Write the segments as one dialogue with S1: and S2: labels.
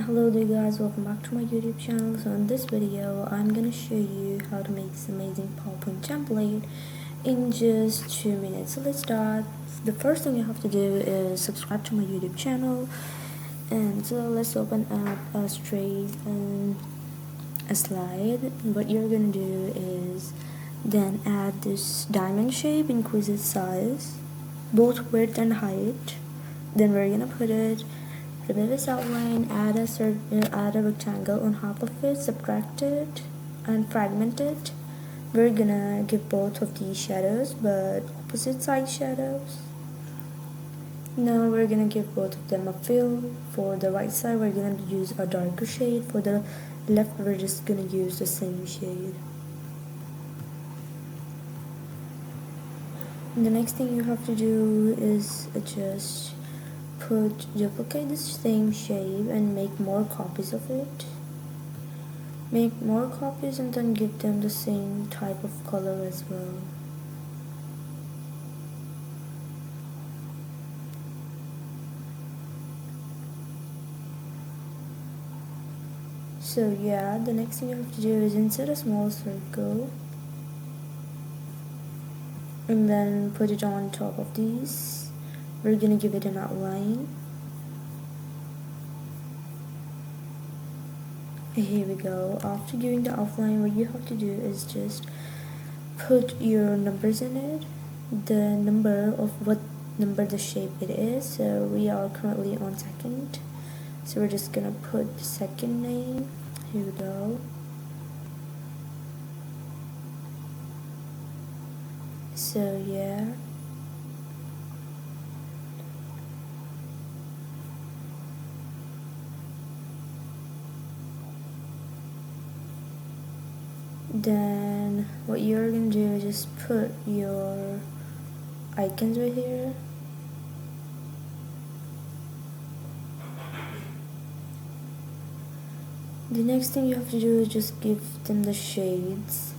S1: Hello there guys, welcome back to my YouTube channel. So in this video I'm gonna show you how to make this amazing PowerPoint template in just 2 minutes. So let's start. The first thing you have to do is subscribe to my YouTube channel, and so let's open up a slide. What you're gonna do is then add this diamond shape, increase its size, both width and height. Then we're gonna put it, remove this outline, add a rectangle on half of it, subtract it and fragment it. We're gonna give both of these shadows but opposite side shadows. Now we're gonna give both of them a fill. For the right side we're gonna use a darker shade, for the left we're just gonna use the same shade. The next thing you have to do is just duplicate the same shape and make more copies of it. Make more copies and then give them the same type of color as well. So yeah, the next thing you have to do is insert a small circle and then put it on top of these. We're gonna give it an outline. Here we go. After giving the outline, what you have to do is just put your numbers in it, the number of what number the shape it is. So we are currently on second, so we're just gonna put the second name. Here we go. So yeah, then what you're gonna do is just put your icons right here. The next thing you have to do is just give them the shades.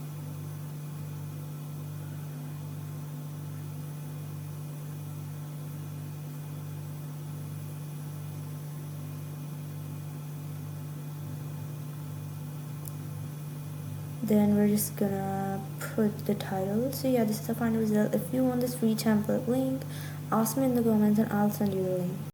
S1: Then we're just gonna put the title. So yeah, this is the final result. If you want this free template link, ask me in the comments and I'll send you the link.